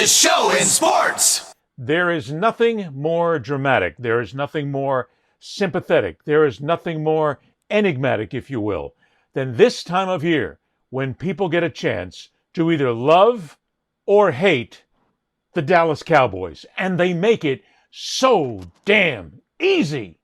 Fastest show in sports. There is nothing more dramatic. There is nothing more sympathetic. There is nothing more enigmatic, if you will, than this time of year when people get a chance to either love or hate the Dallas Cowboys. And they make it so damn easy.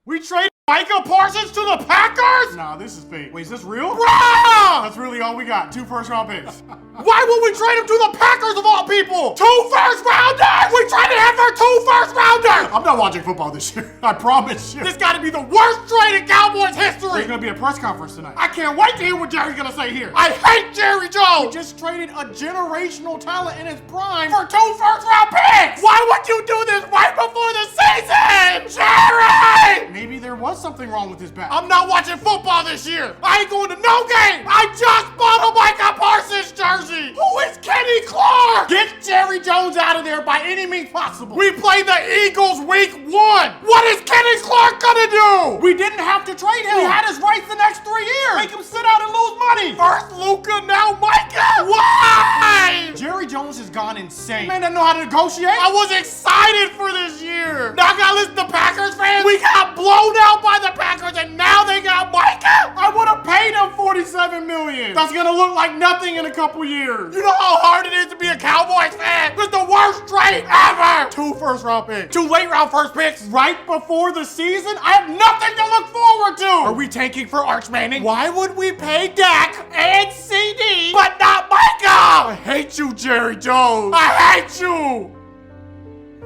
We traded Micah Parsons to the Packers? Nah, this is fake. Wait, is this real? Bruh! That's really all we got. 2 first-round picks. Why would we trade him to the Packers of all people? 2 first-rounders! We traded him for 2 first-rounders! I'm not watching football this year. I promise you. This gotta be the worst trade in Cowboys history! There's gonna be a press conference tonight. I can't wait to hear what Jerry's gonna say here. I hate Jerry Jones! We just traded a generational talent in his prime for 2 first-round picks! Why would you do this right before the season? Jerry! Maybe there was something wrong with his back. I'm not watching football this year. I ain't going to no game. I just bought a Micah Parsons jersey. Who is Kenny Clark? Get Jerry Jones out of there by any means possible. We play the Eagles week 1. What is Kenny Clark gonna do? We didn't have to trade him. We had his rights the next 3 years. Make him sit out and lose money. First Luka, now Micah. Why? Jerry Jones has gone insane. Man doesn't know how to negotiate. I was excited for this year. Now I gotta listen to Packers fans. We got blown out by the Packers and now they got Micah? I would have paid him $47 million. That's gonna look like nothing in a couple years. You know how hard it is to be a Cowboys fan? It's the worst trade ever. 2 first-round picks. 2 late-round first picks right before the season? I have nothing to look forward to. Are we tanking for Arch Manning? Why would we pay Dak and CD but not Micah? I hate you, Jerry Jones. I hate you.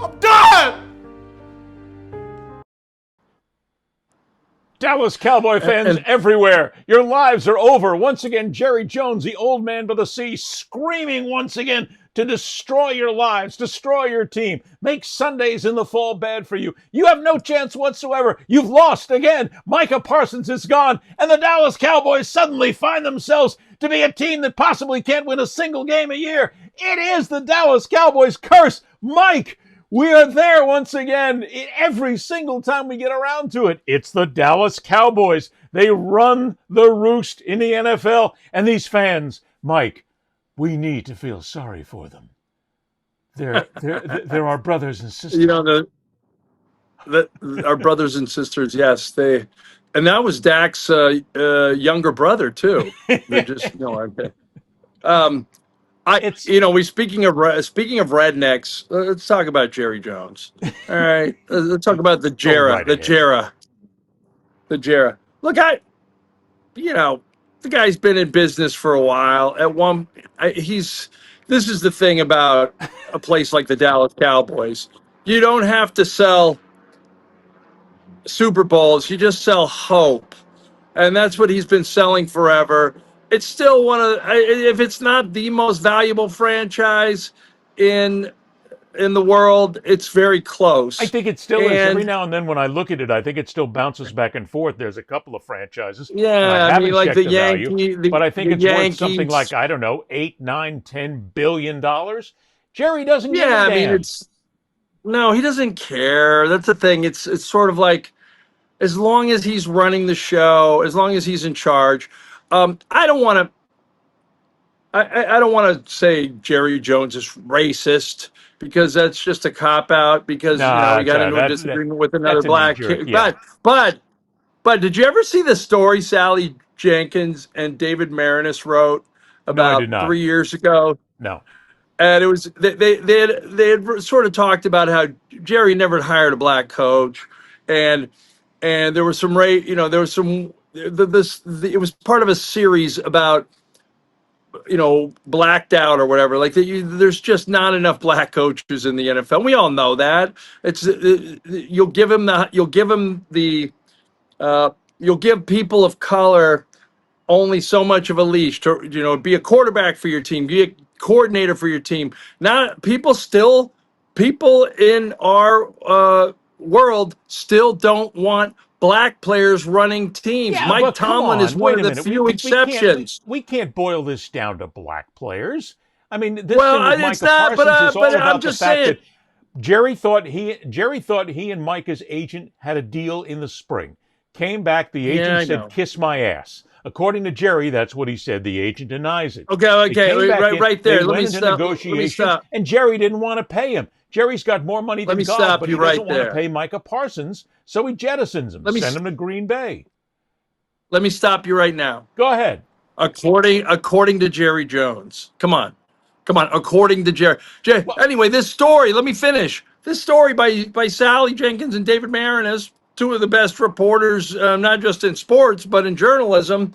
I'm done. Dallas Cowboy fans everywhere, your lives are over. Once again, Jerry Jones, the old man by the sea, screaming once again to destroy your lives, destroy your team, make Sundays in the fall bad for you. You have no chance whatsoever. You've lost again. Micah Parsons is gone, and the Dallas Cowboys suddenly find themselves to be a team that possibly can't win a single game a year. It is the Dallas Cowboys curse. Mike, we are there once again. Every single time we get around to it, it's the Dallas Cowboys. They run the roost in the NFL. And these fans, Mike, we need to feel sorry for them. They're our brothers and sisters. You know, our brothers and sisters, yes. And that was Dak's younger brother, too. They're just, okay. Speaking of rednecks, let's talk about Jerry Jones. All right, let's talk about the Jera, the Jera. Look, the guy's been in business for a while. This is the thing about a place like the Dallas Cowboys. You don't have to sell Super Bowls; you just sell hope, and that's what he's been selling forever. It's still if it's not the most valuable franchise in the world, it's very close. I think it still is. Every now and then when I look at it, I think it still bounces back and forth. There's a couple of franchises. Yeah, I mean, like the Yankees. But I think it's worth something like, I don't know, $8, $9, $10 billion. Jerry doesn't give a damn. Yeah, I mean, no, he doesn't care. That's the thing. It's sort of like, as long as he's running the show, as long as he's in charge. I don't want to say Jerry Jones is racist because that's just a cop out because he got into a disagreement with another black kid. Yeah. But did you ever see the story Sally Jenkins and David Marinus wrote about 3 years ago? No. And it was they had sort of talked about how Jerry never hired a black coach, and there was some there was some. It was part of a series about, blacked out or whatever. Like there's just not enough black coaches in the NFL. We all know that. You'll give people of color only so much of a leash to be a quarterback for your team, be a coordinator for your team. People in our world still don't want black players running teams. Yeah, Mike Tomlin is one of the few exceptions. We can't boil this down to black players. I mean, this thing with Micah Parsons is all about the fact that Jerry thought he and Micah's agent had a deal in the spring. Came back, the agent said, "Kiss my ass." According to Jerry, that's what he said. The agent denies it. Okay, right there. They went into negotiations, and Jerry didn't want to pay him. Jerry's got more money than God, but he doesn't want to pay Micah Parsons, so he jettisons him, send him to Green Bay. Let me stop you right now. Go ahead. According to Jerry Jones. Come on. According to Jerry. Anyway, this story, let me finish. This story by Sally Jenkins and David Marinas, two of the best reporters, not just in sports, but in journalism.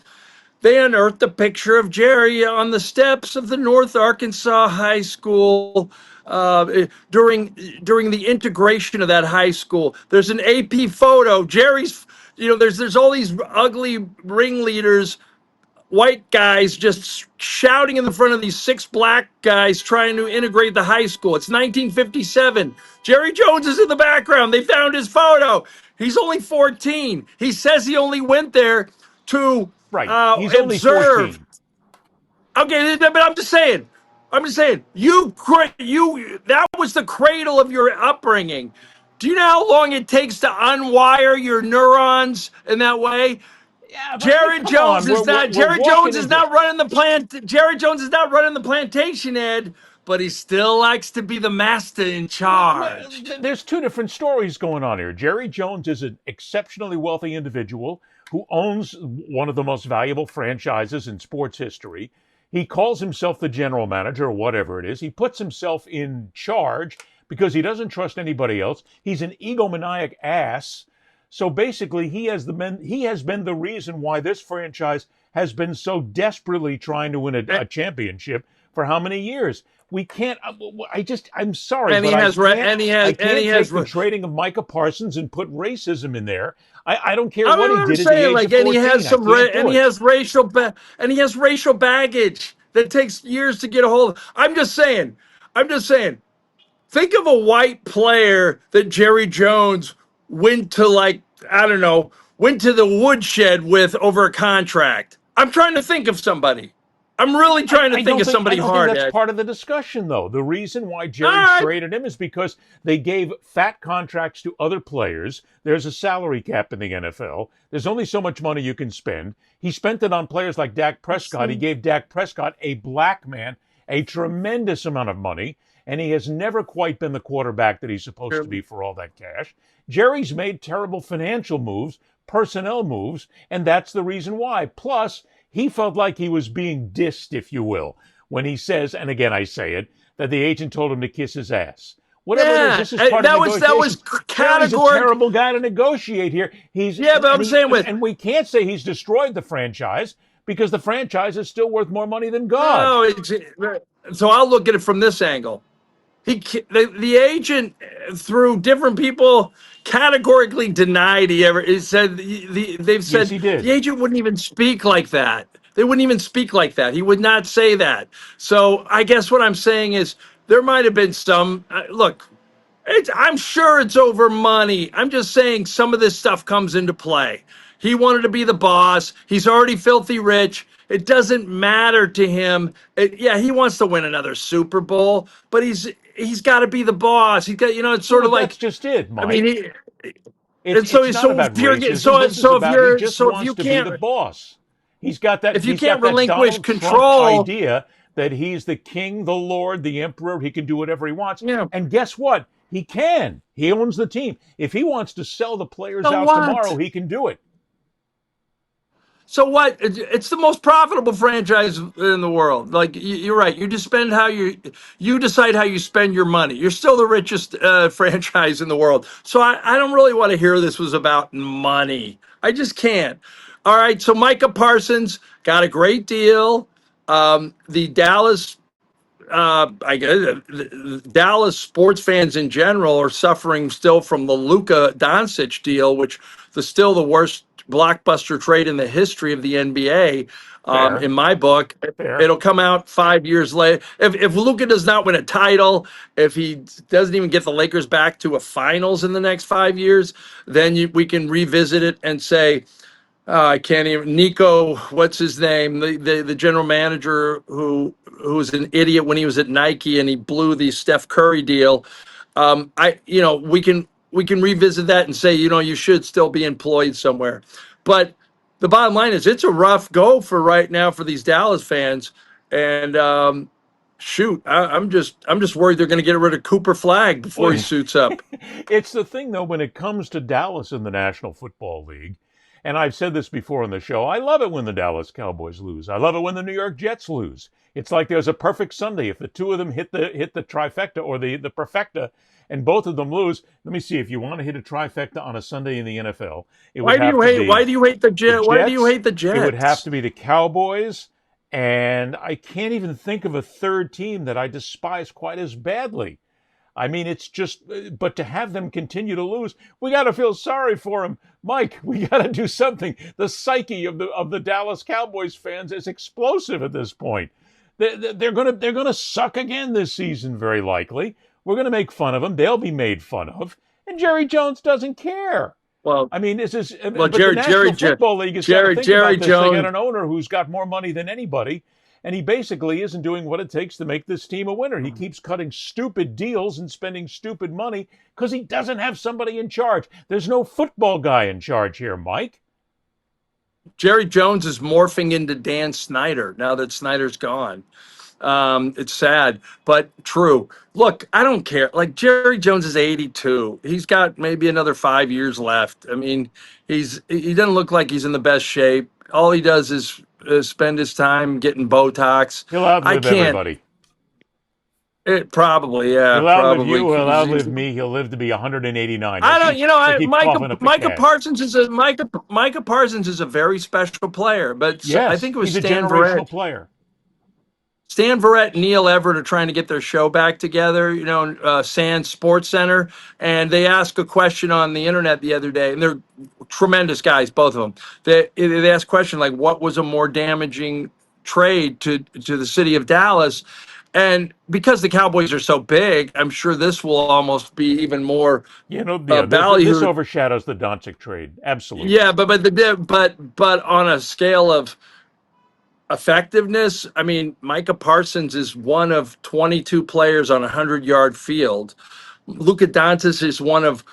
They unearthed a picture of Jerry on the steps of the North Arkansas High School during the integration of that high school. There's an AP photo. Jerry's, there's all these ugly ringleaders, white guys just shouting in the front of these 6 black guys trying to integrate the high school. It's 1957. Jerry Jones is in the background. They found his photo. He's only 14. He says he only went there to He's only observe. 14. Okay, but I'm just saying, you that was the cradle of your upbringing. Do you know how long it takes to unwire your neurons in that way? Yeah, Jerry Jones is not running the plantation, Ed, but he still likes to be the master in charge. There's two different stories going on here. Jerry Jones is an exceptionally wealthy individual who owns one of the most valuable franchises in sports history. He calls himself the general manager or whatever it is. He puts himself in charge because he doesn't trust anybody else. He's an egomaniac ass. So basically, he has been the reason why this franchise has been so desperately trying to win a championship for how many years? We can't. I'm sorry, and but he has I can't take the trading of Micah Parsons and put racism in there. I don't care what he did at the age of 14. And he has racial baggage that takes years to get a hold of. I'm just saying. Think of a white player that Jerry Jones went to went to the woodshed with over a contract. I'm trying to think of somebody. I'm really trying to think of somebody hard. That's part of the discussion, though. The reason why Jerry traded him is because they gave fat contracts to other players. There's a salary cap in the NFL. There's only so much money you can spend. He spent it on players like Dak Prescott. He gave Dak Prescott, a black man, a tremendous amount of money, and he has never quite been the quarterback that he's supposed to be for all that cash. Jerry's made terrible financial moves, personnel moves, and that's the reason why. Plus, he felt like he was being dissed, if you will, when he says, and again I say it, that the agent told him to kiss his ass. Whatever it is, this is part of negotiation. That was categorical. He's a terrible guy to negotiate here. And we can't say he's destroyed the franchise because the franchise is still worth more money than God. No, so I'll look at it from this angle. The agent, through different people, categorically denied they've said yes, he did. The agent wouldn't even speak like that. They wouldn't even speak like that. He would not say that. So I guess what I'm saying is there might have been some look. I'm sure it's over money. I'm just saying some of this stuff comes into play. He wanted to be the boss. He's already filthy rich. It doesn't matter to him. He wants to win another Super Bowl, but he's got to be the boss. He's got, it's sort of like that's just it, Mike. I mean, it's not about racism. If you can't be the boss, he's got that. If you can't relinquish control, idea that he's the king, the lord, the emperor, he can do whatever he wants. Yeah. And guess what? He can. He owns the team. If he wants to sell the players out tomorrow, he can do it. So what? It's the most profitable franchise in the world. Like you're right. You decide how you spend your money. You're still the richest franchise in the world. So I don't really want to hear this was about money. I just can't. All right. So Micah Parsons got a great deal. The Dallas Dallas sports fans in general are suffering still from the Luka Doncic deal, which is still the worst blockbuster trade in the history of the NBA. In my book, it'll come out 5 years later. If Luka does not win a title, if he doesn't even get the Lakers back to a finals in the next 5 years, then we can revisit it and say, I can't even. Nico, what's his name? The general manager who was an idiot when he was at Nike and he blew the Steph Curry deal. We can revisit that and say, you should still be employed somewhere. But the bottom line is it's a rough go for right now for these Dallas fans. And shoot, I'm just worried they're going to get rid of Cooper Flagg before he suits up. It's the thing, though, when it comes to Dallas in the National Football League, and I've said this before on the show, I love it when the Dallas Cowboys lose. I love it when the New York Jets lose. It's like there's a perfect Sunday. If the two of them hit the trifecta or the perfecta, and both of them lose, let me see. If you want to hit a trifecta on a Sunday in the NFL, Why do you hate the Jets? Why do you hate the Jets? It would have to be the Cowboys, and I can't even think of a third team that I despise quite as badly. I mean, it's just, but to have them continue to lose, we got to feel sorry for them. Mike, we got to do something. The psyche of the Dallas Cowboys fans is explosive at this point. They're gonna suck again this season, very likely. We're gonna make fun of them. They'll be made fun of, and Jerry Jones doesn't care. Well, I mean, this is well, the National Football League is Jerry Jones. They got an owner who's got more money than anybody. And he basically isn't doing what it takes to make this team a winner. He keeps cutting stupid deals and spending stupid money because he doesn't have somebody in charge. There's no football guy in charge here, Mike. Jerry Jones is morphing into Dan Snyder now that Snyder's gone. It's sad, but true. Look, I don't care. Like, Jerry Jones is 82. He's got maybe another 5 years left. I mean, he doesn't look like he's in the best shape. All he does is spend his time getting Botox. He'll outlive everybody. Probably, yeah. He'll outlive you. He'll outlive me. He'll live to be 189. I don't. Micah Parsons is a very special player, but yes, I think it was he's Stan a generational Verrett. Player. Stan Verrett and Neil Everett are trying to get their show back together, Sands Sports Center. And they asked a question on the internet the other day, and they're tremendous guys, both of them. They asked a question like, what was a more damaging trade to the city of Dallas? And because the Cowboys are so big, I'm sure this will almost be even more value. This overshadows the Doncic trade. Absolutely. Yeah, but on a scale of effectiveness, I mean, Micah Parsons is one of 22 players on a 100-yard field. Luka Doncic is one of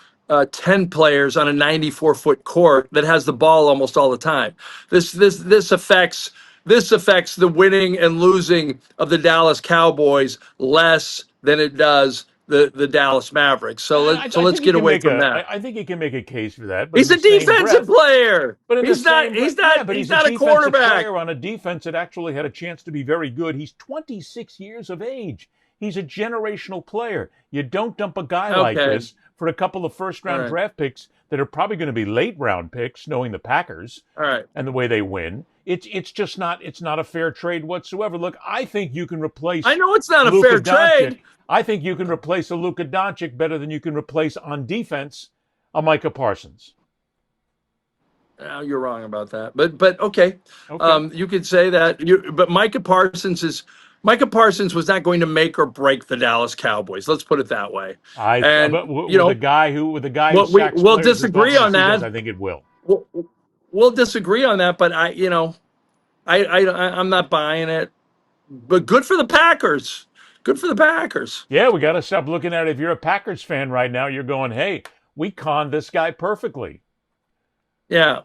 10 players on a 94-foot court that has the ball almost all the time. This affects the winning and losing of the Dallas Cowboys less than it does the Dallas Mavericks. So let's get away from that. I think he can make a case for that. But he's a defensive player. But he's not a quarterback. Player on a defense that actually had a chance to be very good. He's 26 years of age. He's a generational player. You don't dump a guy like this for a couple of first-round draft picks that are probably going to be late-round picks, knowing the Packers and the way they win. It's just not. It's not a fair trade whatsoever. Look, I think you can replace. I know it's not a fair trade. I think you can replace a Luka Doncic better than you can replace on defense a Micah Parsons. You're wrong about that, but okay. You could say that. But Micah Parsons was not going to make or break the Dallas Cowboys. Let's put it that way. The guy who we'll disagree on that. I think it will. We'll disagree on that, but I'm not buying it. But good for the Packers. Good for the Packers. Yeah, we got to stop looking at it. If you're a Packers fan right now, you're going, hey, we conned this guy perfectly. Yeah.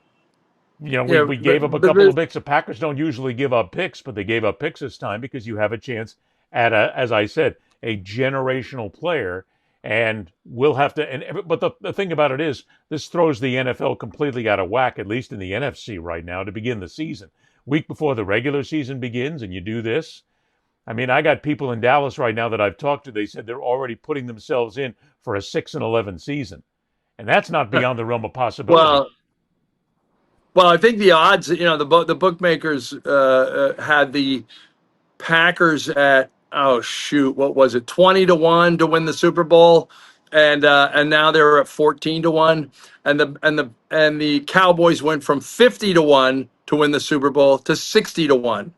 We gave up a couple of picks. The Packers don't usually give up picks, but they gave up picks this time because you have a chance at, as I said, a generational player. And we'll have to. But the thing about it is, this throws the NFL completely out of whack, at least in the NFC right now, to begin the season. Week before the regular season begins, and you do this. I mean, I got people in Dallas right now that I've talked to. They said they're already putting themselves in for a 6-11 season, and that's not beyond the realm of possibility. Well, I think the odds. The bookmakers had the Packers at what was it, 20-1 to win the Super Bowl, and now they're at 14-1, and the Cowboys went from 50-1 to win the Super Bowl to 60-1.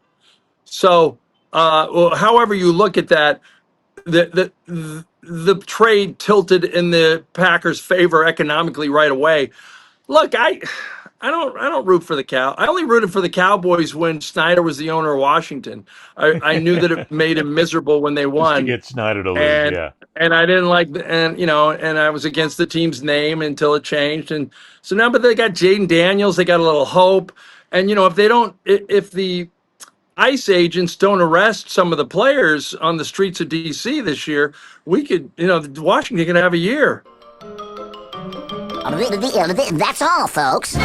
So. However you look at that, the trade tilted in the Packers' favor economically right away. Look, I don't root for the Cow. I only rooted for the Cowboys when Snyder was the owner of Washington. I knew that it made him miserable when they won. Just to get Snyder to lose, and I didn't like and I was against the team's name until it changed. And so now, but they got Jaden Daniels. They got a little hope. And if they don't, if the ICE agents don't arrest some of the players on the streets of DC this year, we could, Washington can have a year. That's all, folks.